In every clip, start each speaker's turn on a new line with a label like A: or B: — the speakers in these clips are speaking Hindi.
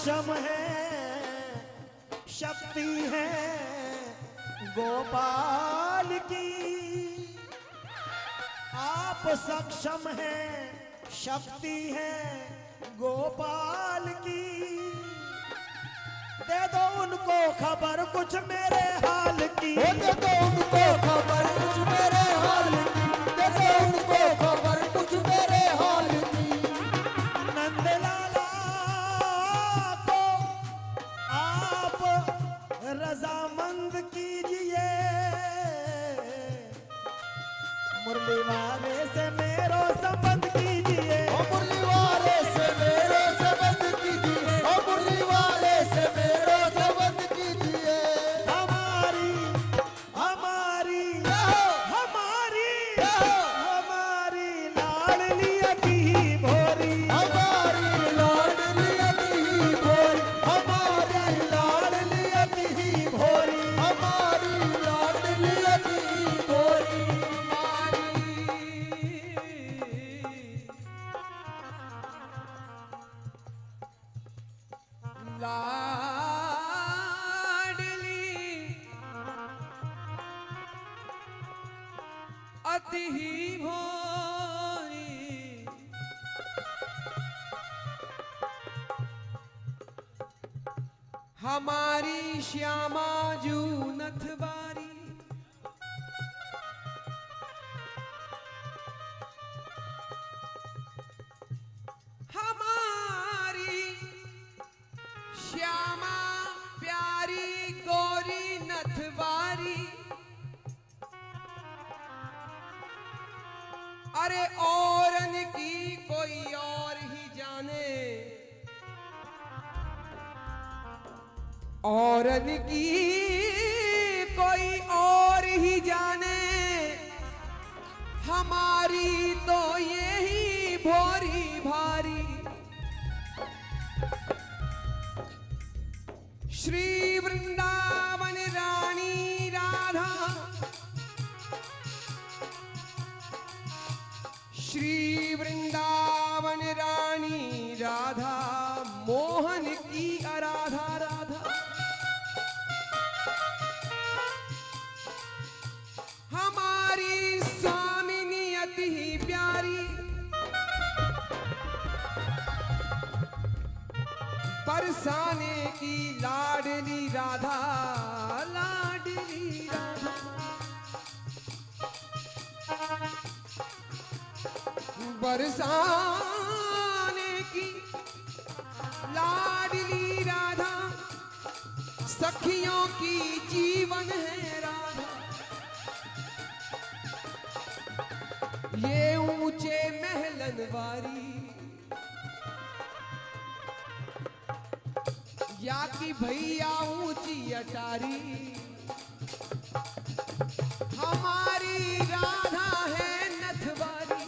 A: सक्षम है, शक्ति है गोपाल की। आप सक्षम हैं, शक्ति है गोपाल की। दे दो उनको खबर कुछ मेरे हाल की,
B: दे दो उनको खबर कुछ मेरे हाल की, दे दो उनको खबर कुछ मेरे हाल की।
A: नंदलाला को आप रजामंद कीजिए, मुरली वाले से मेरो संबंध कीजिए,
B: मुरली वाले से मेरो संबंध कीजिए, मुरली वाले से मेरो संबंध कीजिए।
A: हमारी हमारी हमारी हमारी लाडली अति भोरी,
B: हमारी लाडली अति भोरी, हमारी लाडली अति भोरी, हमारी लाडली अति भोरी।
C: लाडली अति ही भोरी, हमारी श्यामा जू नथवारी। हमारी श्यामा प्यारी गोरी नथवारी। अरे औरन की कोई और ही जाने, औरन की कोई और ही जाने, हमारी तो यही भोरी भारी। श्री वृंदावन रानी राधा, श्री वृंदावन रानी राधा, मोहन की आराधा राधा। हमारी स्वामिनी अति ही प्यारी, बरसाने की लाडली राधा, लाडली राधा। बरसाने की लाडली राधा, सखियों की जीवन है राधा। ये ऊंचे महलन वारी, या कि भैया ऊंची अटारी। हमारी राधा है नथवारी,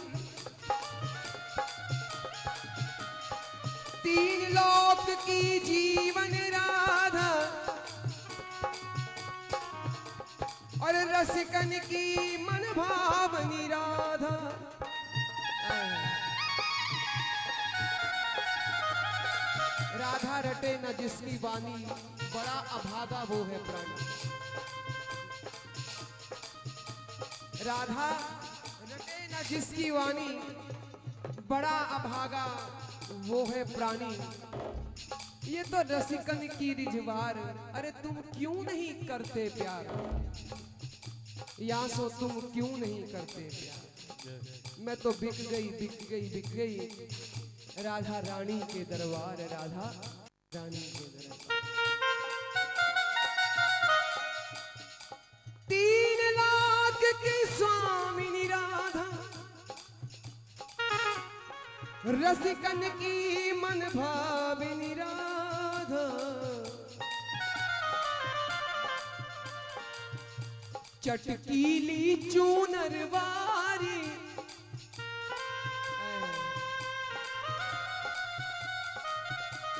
C: तीन लोक की जीवन राधा, और रसिकन की मन भावनी राधा। राधा रटे न जिसकी वाणी, बड़ा अभागा वो है प्राणी। राधा रटे न जिसकी वाणी, बड़ा अभागा वो है प्राणी। ये तो रसिकन की रिझवार, अरे तुम क्यों नहीं करते प्यार, या सो तुम क्यों नहीं करते प्यार। मैं तो बिक गई बिक गई बिक गई, राधा रानी के दरबार, राधा रानी के दरबार। 3 लाख की स्वामिनी राधा, रसिकन की मन भाविनी राधा। चटकीली चूनर वारी,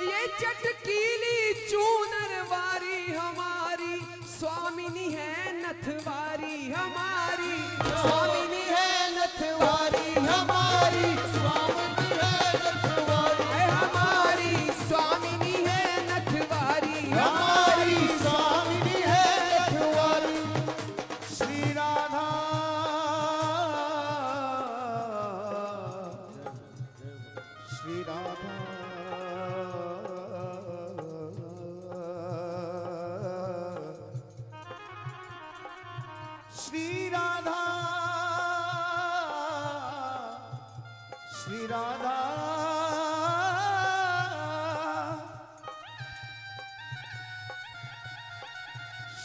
C: ये चटकीली चूनर वारी, हमारी स्वामिनी है नथवारी। हमारी
B: स्वामिनी है नथवारी, हमारी स्वामिनी है नथवारी,
C: हमारी स्वामिनी है
A: श्री राधा श्री राधा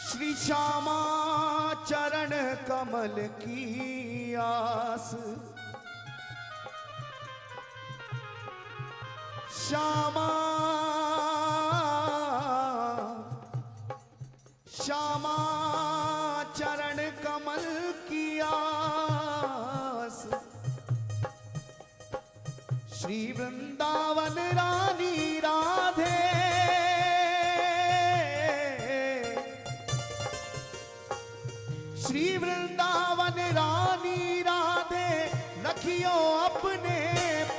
A: श्री श्यामा चरण कमल की आस श्यामा श्यामा चरण कमल की आस श्री वृंदावन रानी राधे श्री वृंदावन रानी राधे रखियो अपने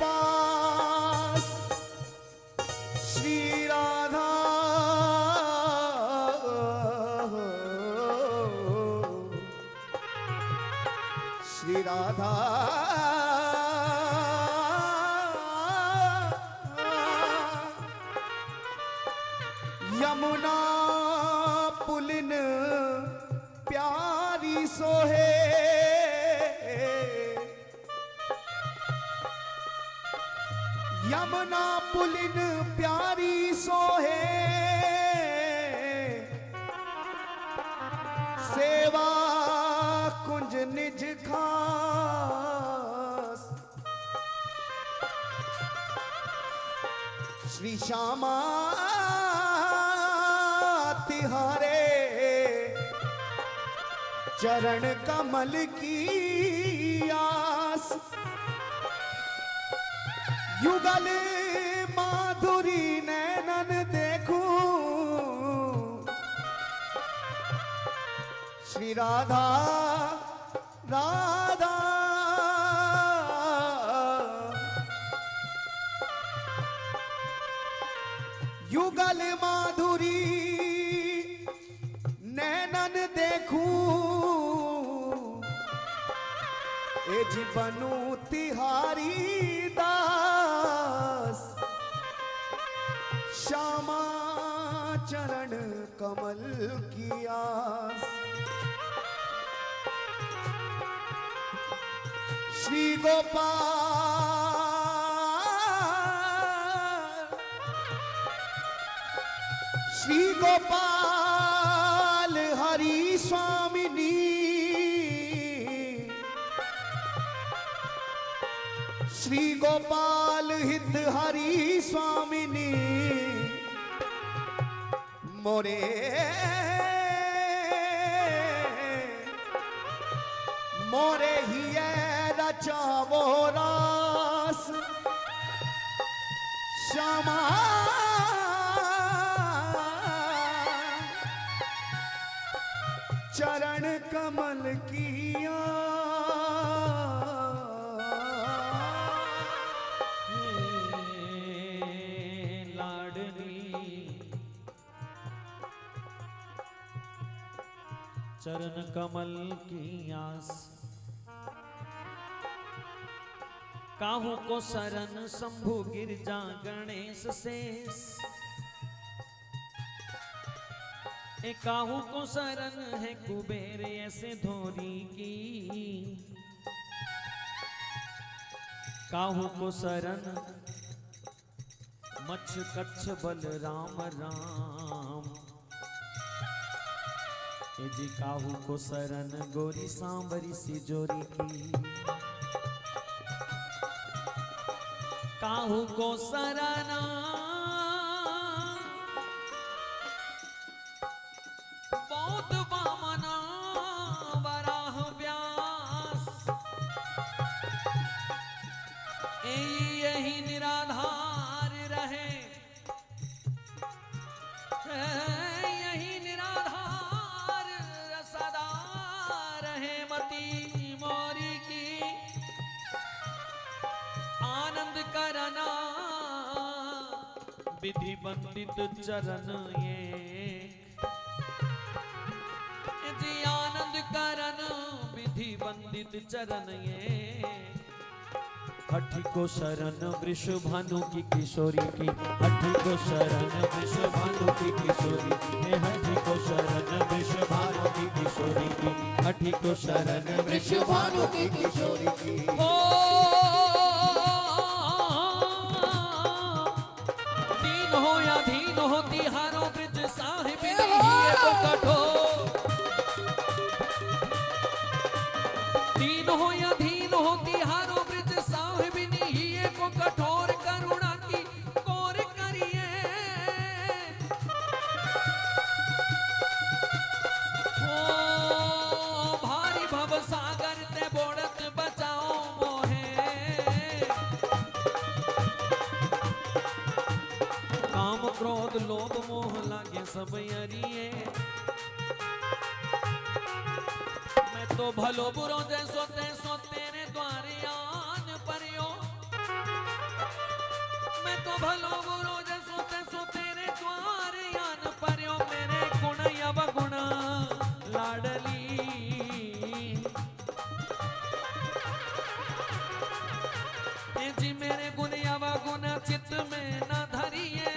A: पास श्री राधा श्री राधा यमुना पुलिन प्यारी सोहे यमुना पुलिन प्यारी सोहे सेवा कुंज निज खास श्री श्यामा तिहारे चरण कमल की आस युगल माधुरी नैनन देखूं श्री राधा राधा युगल माधुरी नैनन देखूं ए जी बनू तिहारी दास श्यामा चरण कमल की आस श्री गोपाल हरि स्वामिनी श्री गोपाल हित हरि स्वामिनी मोरे मोरे ही रचावो रास श्यामा चरण कमल किया
D: लाडली चरण कमल की आस काहू को शरण शंभु गिरजा गणेश शेष काहू को शरण है कुबेर ऐसे धोरी की काहू को शरण मच्छ कच्छ बल राम राम ए जी काहू को शरण गोरी सांबरी सी जोरी की काहू को शरण बौद्ध वामना वराह व्यास यही निराधार रहे यही निराधार सदा रहे मती मोरी की आनंद करना विधि बंदित चरण ये जी आनंद करन विधि बंदित चरण ये हठी को शरण वृषभानु की किशोरी की हठी को शरण वृषभानु की किशोरी की हठी को शरण वृषभानु की किशोरी की मोहठी को शरण
B: वृषभानु की किशोरी की।
D: ओ दीन हो या धीन हो तिहारो ब्रिज साहिब नहीं तो कठोर। दीन हो या धीन हो तिहारो ब्रिज साहिब नहीं को कठोर करुणा की कोर करिए। ओ भारी भव सागर ते बोड़त बचाओ मोहे। काम क्रोध लोभ मोह लागे सब अरिए। मैं तो भलो बुरो जैसो तैसो तेरे द्वारे आन परियो। मैं तो भलो बुरो जैसो तैसो तेरे द्वारे आन परियो। मेरे गुण अवगुण लाडली ए जी मेरे गुण अवगुण चित्त में न धरिए।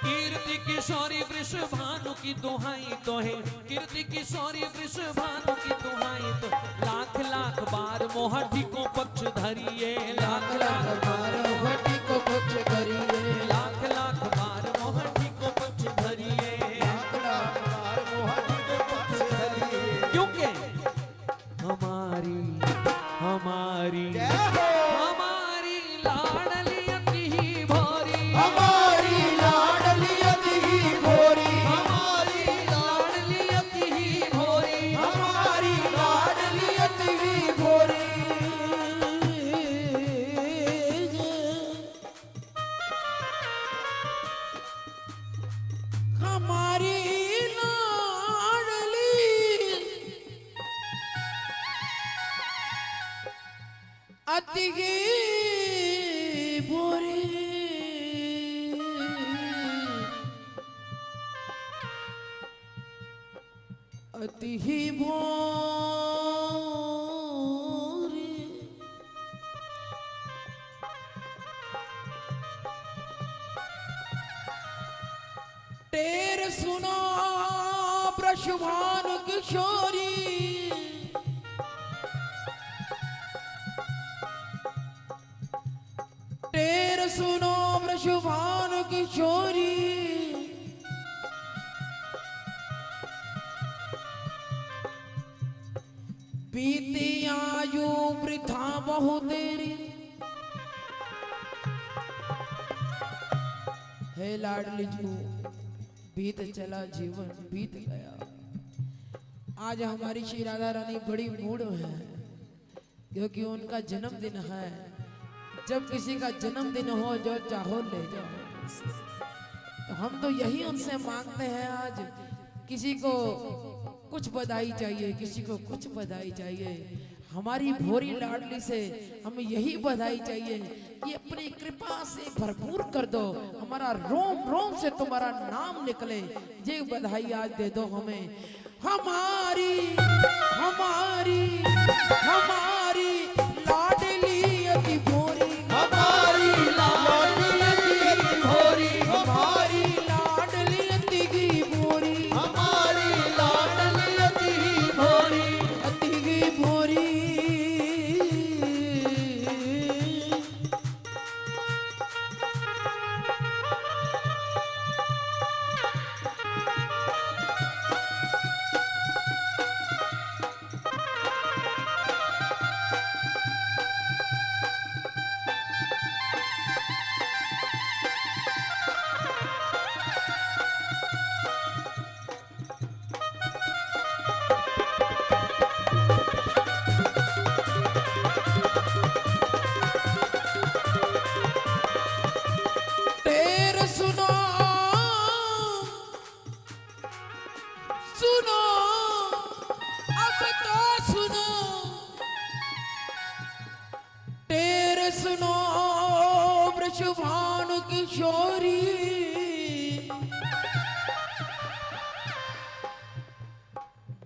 D: कीर्ति किशोरी वृषभानु की दुहाई तो है। कीर्ति किशोरी वृषभानु की दुहाई तो लाख लाख बार मोहठी को पक्ष धरिए।
B: लाख लाख बार मोहठी को पक्ष धरिए।
D: लाख लाख बार मोहठी को पक्ष धरिए।
B: लाख लाख बार मोहठी को पक्ष धरिए।
D: क्योंकि हमारी हमारी
B: जय हो।
D: हमारी लाडली अति ही भोरी।
B: हमारी लाडली अति ही भोरी।
D: हमारी लाडली अति ही भोरी।
B: हमारी लाडली अति ही भोरी। हमारी लाडली अति ही भोरी। अति ही भोरी। टेर सुनो वृषभानु किशोरी। टेर सुनो वृषभानु किशोरी। बीती आयु वृथा बहु तेरी। हे लाडली जू बीत चला जीवन बीत गया। आज हमारी श्री राधा रानी बड़ी मूड में है क्योंकि उनका जन्मदिन है। जब किसी का जन्मदिन हो जो चाहो ले जाओ। तो हम तो यही उनसे मांगते हैं। आज किसी को कुछ बधाई चाहिए, किसी को कुछ बधाई चाहिए। हमारी भोरी लाडली से हमें यही बधाई चाहिए कि अपनी कृपा से भरपूर कर दो। हमारा रोम रोम से तुम्हारा नाम निकले। ये बधाई आज दे दो हमें। हमारी हमारी हमारी लाडली अति भोरी। हमारी लाडली अति भोरी। हमारी लाडली अति भोरी। हमारी लाडली अति भोरी। अति भोरी। वृषभानु किशोरी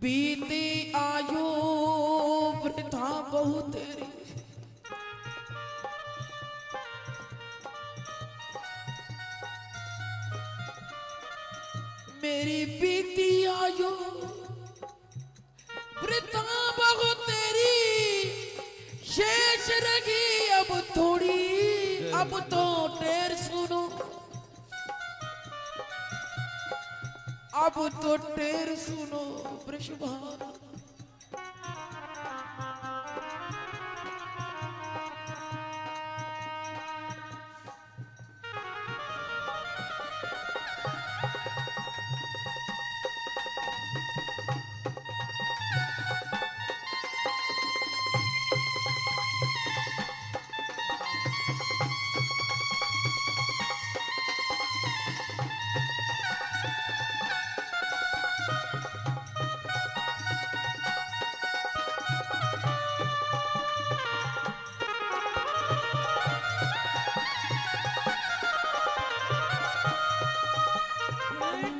B: बीती आयु वृथा बहु तेरी मेरी बीती आयु अब तो टेर सुनो, अब तो टेर सुनो वृषभान।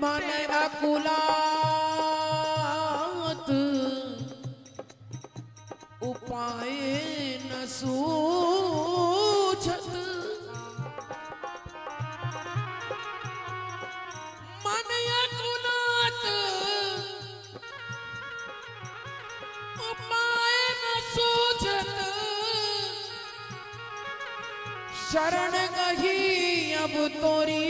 B: मन अकुलात उपाय न सूझत, मन अकुलात उपाय न सूझत, शरण गही अब तोरी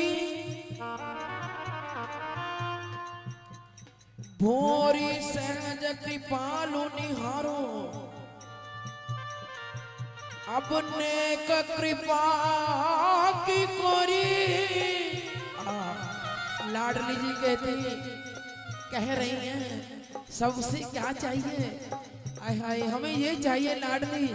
B: भोरी सहज कृपालु निहारो, अब नेक कृपा की कोरी। लाडली जी कह रही हैं सबसे क्या चाहिए, आय हाय हमें ये चाहिए लाडली।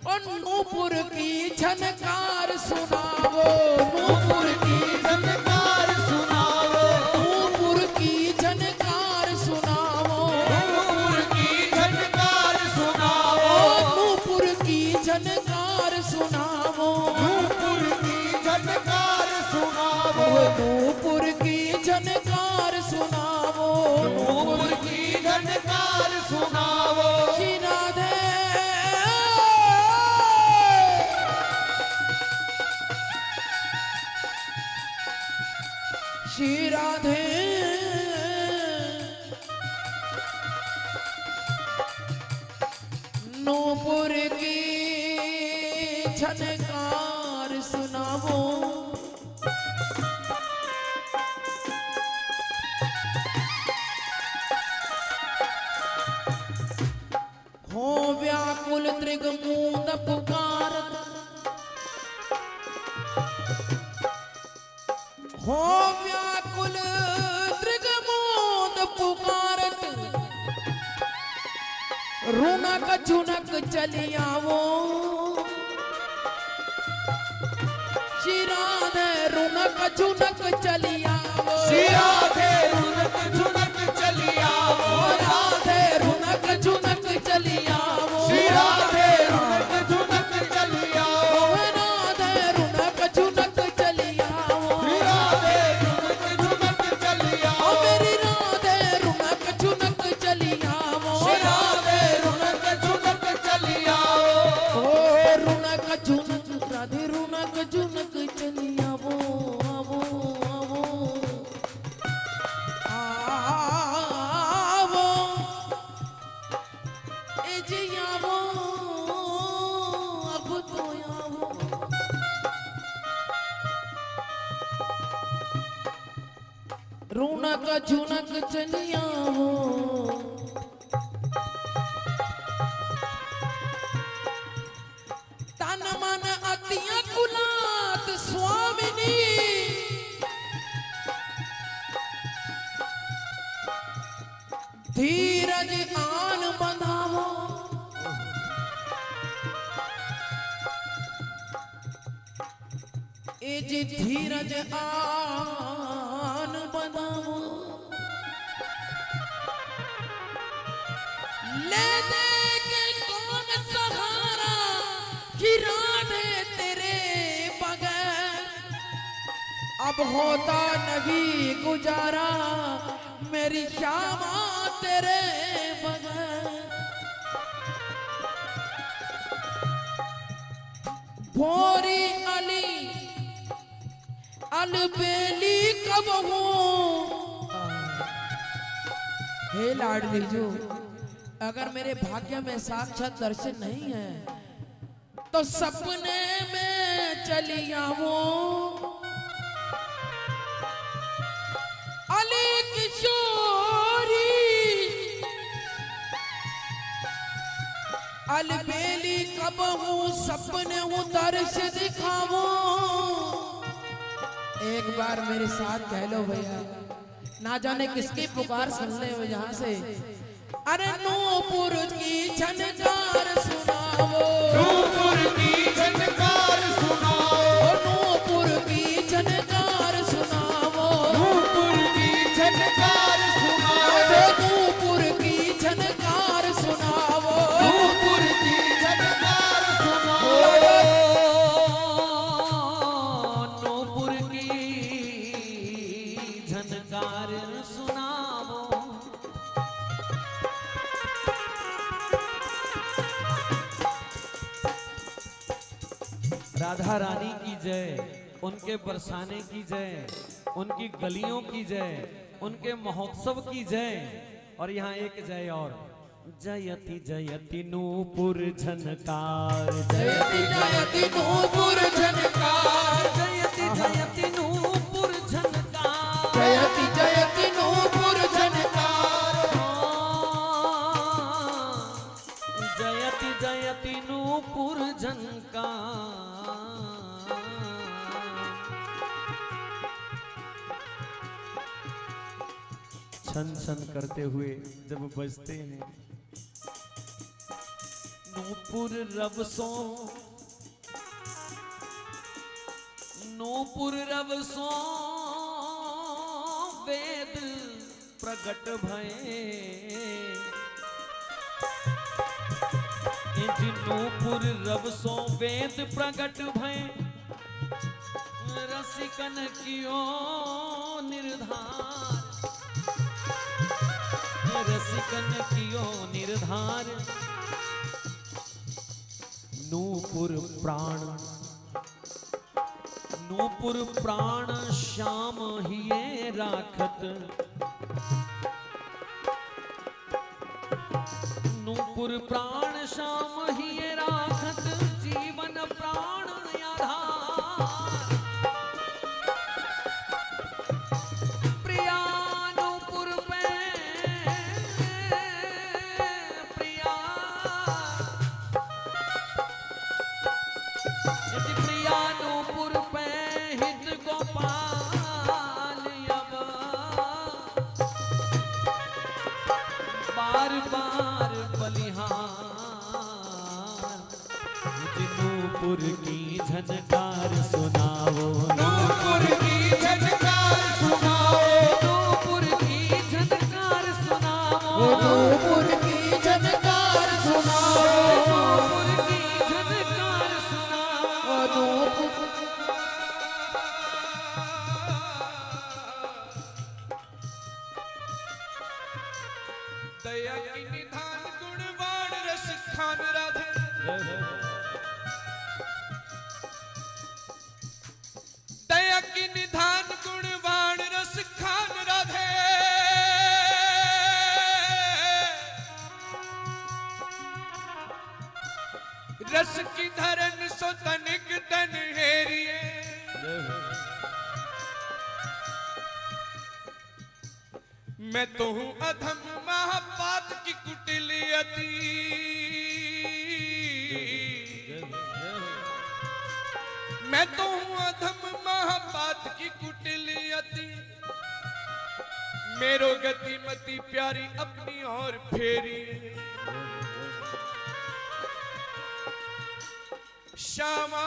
B: और नूपुर की झनकार सुनावो, नूपुर की झनकार सुनावो, नूपुर की झनकार सुनावो, नूपुर की झनकार सुनावो, नूपुर की झनकार सुनावो, नूपुर की झनकार सुनावो, नूपुर की झनकार सुनावो, नूपुर की झनकार सुनावो। श्री राधे श्री राधे नूपुर की झनकार सुनावो, हो व्याकुल त्रिगमूंद पुकारत, हो व्याकुल त्रिगमूंद पुकारत, रुनक झुनक चली आवो। श्री राधे रुनक झुनक चली आवो, श्री राधे रुनक झुनक चली आवो, राधे रुनक झुनक चली आवो, श्री राधे रुनक झुनक चली आवो, राधे रुनक झुनक चली आवो, श्री राधे रुनक झुनक चली आवो, मेरी राधे रुनक झुनक चली आवो, श्री राधे रुनक झुनक चली आओ, ओ रुनक झुनक राधे रुनक झुनक चली आवो, आवो आवो आवो ए जी आवो, अब तो आवो। रुनक झुनक चली आवो, तन मन अतिया कुलात स्वामिनी, धीरज आन बंधावो, ए जी धीरज आन बंधावो, ले दे के कौन सहारा कि राधे तेरे बगैर अब होता नहीं गुजारा, मेरी श्यामा तेरे बगैर। भोरी अली अलबेली कब हो, हे लाडली जो अगर मेरे भाग्य में साक्षात दर्शन नहीं है तो सपने में चलिया वो अली किशोरी अलबेली कब हूँ सपने हूँ दर्श दिखावो। एक बार मेरे साथ कह लो भैया, ना जाने किसकी पुकार सुनने हो यहाँ से। अरे नूपुर की झनकार सुनावो,
A: नूपुर की झनकार सुनाओ,
B: नूपुर की झनकार सुनावो,
A: नूपुर की झनकार सुनाओ,
B: नूपुर की झनकार सुनावो,
A: नूपुर की झनकार सुनाओ,
D: नूपुर की झनकार सुनावो। राधा रानी की जय, उनके बरसाने की जय, उनकी गलियों की जय, उनके महोत्सव की जय। और यहाँ एक जय और, जयति जयति नूपुर झनकार,
B: जयति जयति नूपुर झनकार,
D: जयति जयति नूपुर झनकार,
B: जयति जयति नूपुर झनकार,
D: जयति जयति नूपुर झनकार। छन छन करते हुए जब बजते हैं नूपुर रवसों, नूपुर रवसों वेद प्रगट भये। नूपुर रवसों वेद प्रगट भये, रसिकन कियो निर्धार, रसिकन कियो निर्धार। नूपुर प्राण, नूपुर प्राण श्याम हिये राखत, नूपुर प्राण श्याम हिये राखत, जीवन प्राण आधार। प्रिया नूपुर पे प्रिया, यदि प्रिया नूपुर पे हित गोपाल अब बार बार बलिहार। नूपुर की झनकार सुनाओ,
A: नूपुर की झनकार सुनाओ,
D: नूपुर की झनकार सुनाओ,
B: नूपुर की झनकार सुनाओ,
D: नूपुर की झनकार सुनाओ।
B: नूपुर
A: दया की निधान गुणवान रस खान राधे, दया की निधान गुणवान रस खान राधे। रस की धरन सो तनिक तन हेरिए, मैं तो हूं अधम महापात की कुटिलियती, मैं तो हूं अधम महापात की कुटिलियती। मेरो गति मति प्यारी अपनी ओर फेरी, श्यामा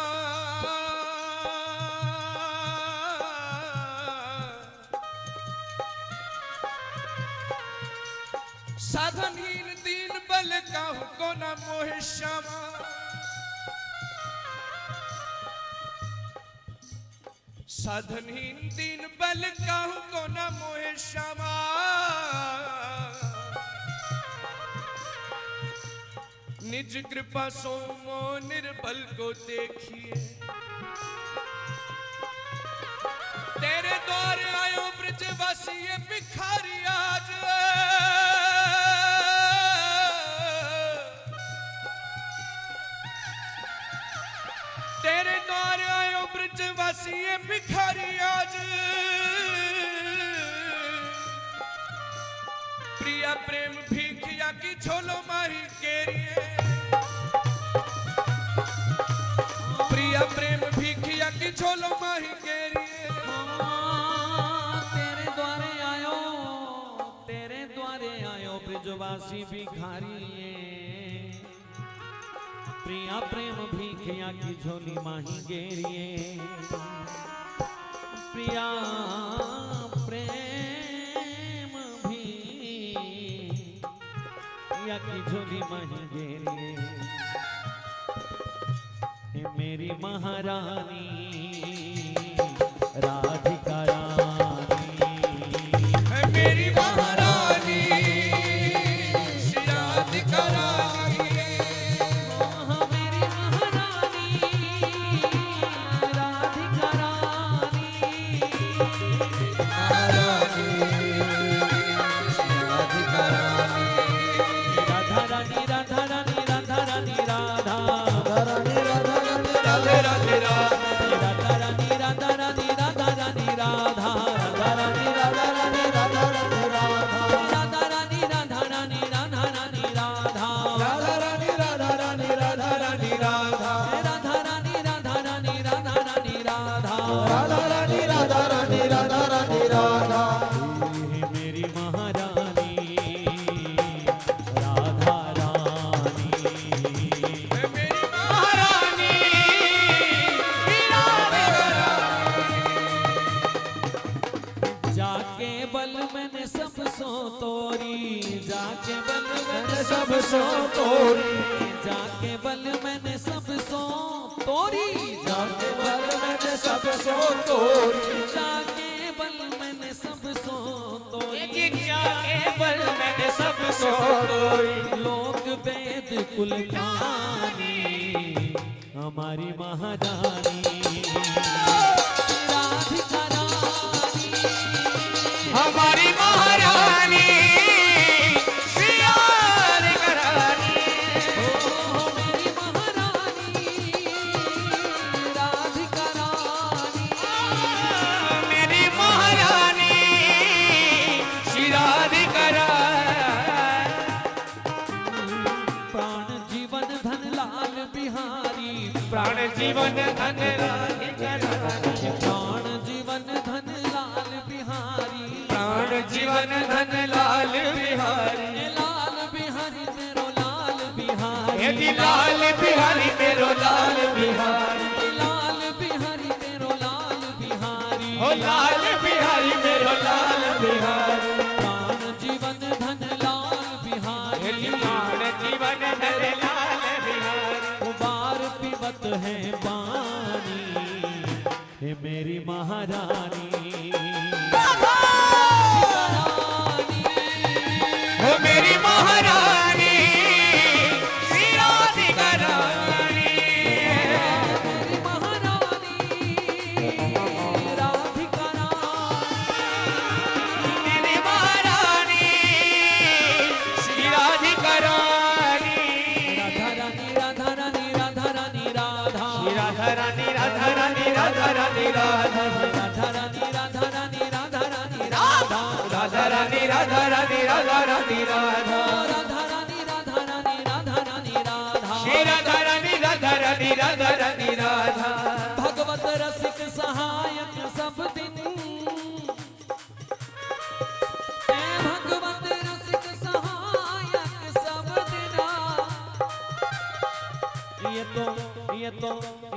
A: साधनहीन दीन बल काहू को न मोहे श्यामा। साधनहीन दीन बल काहू को न मोहे श्यामा। निज कृपा सो मो निर्बल को देखिए, तेरे द्वार आयो ब्रजवासी ये भिखारी आज। तेरे द्वार आयो भिखारी आज प्रिया प्रेम भीखिया की झोलो माही केरिए प्रिया प्रेम भिखिया की झोलो माही केरिए
D: तेरे द्वारे आयो ब्रजवासी भिखारी प्रिया प्रेम भीखिया की झोली माही गेरिए प्रिया प्रेम भीखिया की झोली माही गेरिए हे मेरी महारानी राधिका रानी
A: है मेरी महारानी श्री राधिका रानी
D: सब सो तोरी जाके बल मैंने सब सो तोरी
A: जाके बल मैंने सब सो तोरी
D: जाके बल मैंने सब सो तोरी
A: जाके बल मैंने सब सो तोरी
D: लोक वेद कुल ज्ञानी हमारी महारानी राधिका रानी
A: हमारी महारानी प्राण जीवन धन लाल बिहारी
D: प्राण जीवन धन लाल बिहारी
A: प्राण जीवन धन लाल बिहारी
D: लाल बिहारी मेरो लाल बिहारी
A: यदि लाल बिहारी मेरो लाल बिहारी
D: लाल बिहारी मेरो लाल बिहारी
A: ओ लाल बिहारी मेरो लाल बिहारी
D: प्राण जीवन धन लाल बिहारी
A: प्राण जीवन धन लाल बिहारी
D: उबार पिबत है पानी हे मेरी महारानी
A: ओ मेरी महारानी श्री राधिका रानी
D: मेरी महारानी राधिका रानी
A: मेरी महारानी श्री राधिका रानी
D: राधा रानी राधा रानी राधा रानी राधा
A: राधा रानी राधा रानी राधा रानी राधा
D: राधा रानी राधा रानी राधा रानी राधा
A: राधा रानी राधा रानी राधा
D: राधा रानी राधा रानी राधा रानी राधा
A: श्री राधा रानी राधा रानी राधा रानी राधा
D: भगवत रसिक सहायक सब दिन भगवत रसिक सहायक सब दिन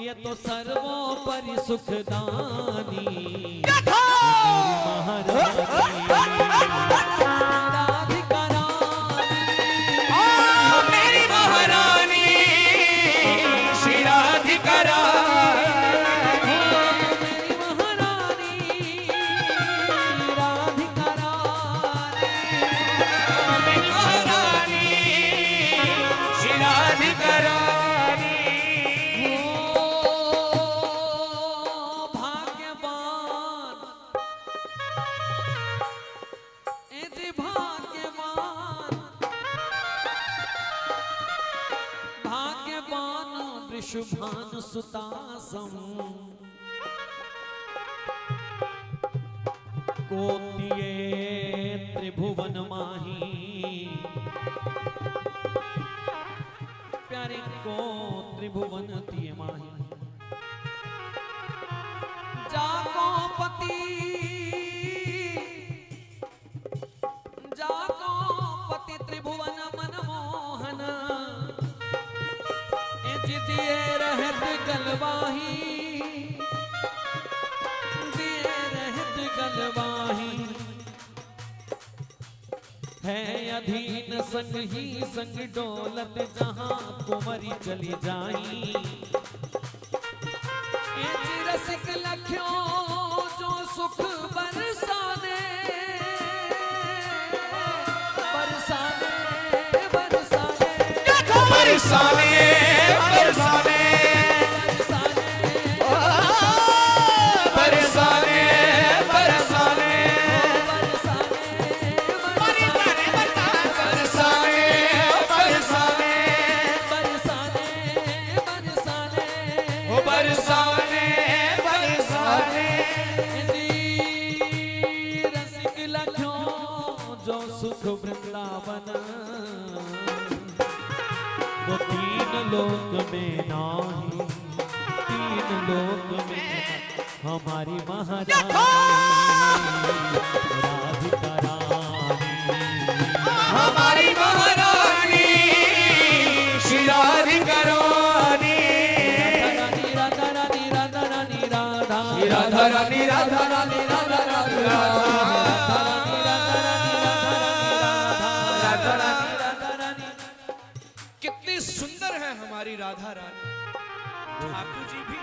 D: ये तो सर्वोपरि सुखदानी राधिका रानी
A: मेरी महारानी श्री राधिका रानी
D: मेरी महारानी राधिका रानी
A: मेरी महारानी श्री राधिका रानी
D: भाग्यवान जी भाग्यवान भाग्यवान वृषभान सुतासम कोतिये त्रिभुवन माही, प्यारे को त्रिभुवन तिये माही। जाको पति त्रिभुवन मनमोहन, ए जिदिए रहत गलवाही, दिए रहत गलवाही। है अधीन संग ही संग डोलत, जहां कुंवरी चली जाई। ए रसिक लख्यो जो सुख बरसाने, बरसाने बरसाने
A: बरसाने बरसाने बरसाने बरसाने बरसाने बरसाने
D: रसिक लख्यो जो सुख वृंदावन, वो तीन लोक में नाही, तीन लोक में हमारी महारानी राधिका रानी,
A: हमारी महारानी श्री राधिका रानी,
D: राधा रानी राधा रानी राधा
A: राधा रानी राधा रानी राधा रानी राधा। कितनी सुंदर है हमारी राधा रानी। ठाकुर जी भी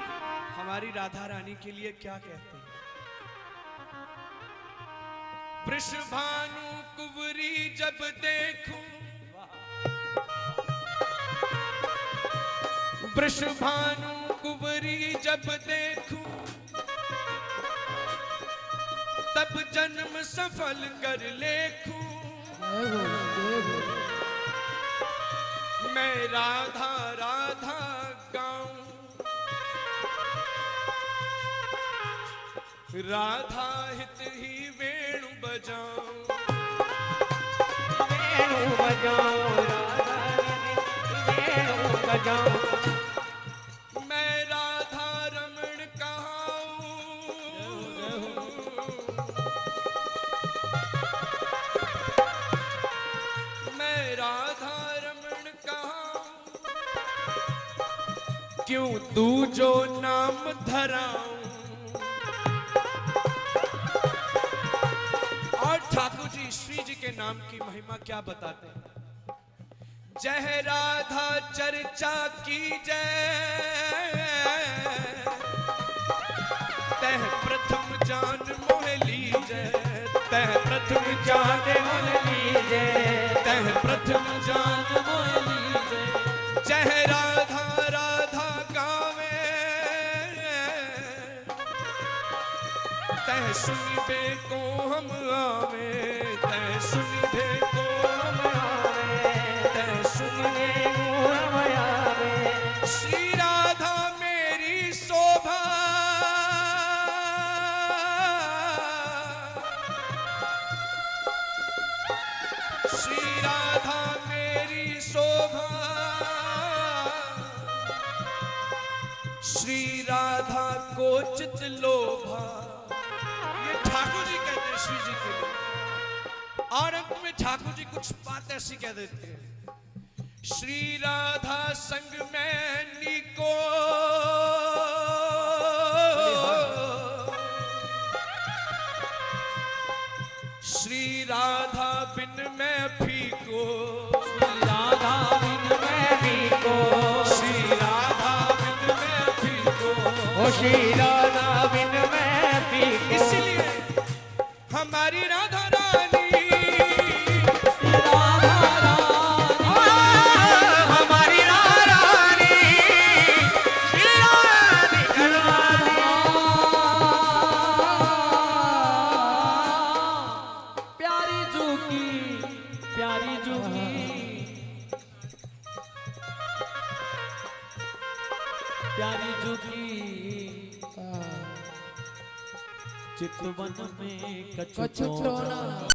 A: हमारी राधा रानी के लिए क्या कहते हैं? वृषभानु कुंवरी जब देखूं, वृषभानु कुंवरी जब देखूं, तब जन्म सफल कर लेखूं। मैं राधा राधा गाऊं, राधा हित ही वेणु बजाऊं, वेणु बजाऊं, वेणु बजाऊं। मैं राधा रमण कहाऊं, मैं राधा रमण कहाऊं। क्यों तू जो नाम धराऊं। और ठाकुर जी श्री जी के नाम की महिमा क्या बताते हैं? जय राधा चर्चा की जय, तह प्रथम जान मोह लीजय, तह प्रथम जान मोह लीजय, तह प्रथम जान मोह लीजय। जय राधा राधा गावे, तह सुनिबे को हम आवे, तह सुनिबे को हम आवे, तह सुनिबे को हम आवे। श्री राधा मेरी शोभा, श्री राधा मेरी शोभा, श्री राधा को चित लोभा। ये ठाकुर जी कहते हैं श्री जी के लिए। और अंत में ठाकुर जी कुछ बात ऐसी कह देते हैं, श्री राधा संग में नीको, श्री राधा बिन मैं फीको, श्री राधा बिन मैं फीको, श्री राधा बिन मैं फीको, ओ श्री राधा बिन मैं फीको। इसलिए हमारी राधा रानी, राधा रानी, हमारी राधा रानी, श्री राधिका रानी।
D: प्यारी जुगी, प्यारी जुगी, प्यारी जुगी। चितवन में
B: कछु तो ना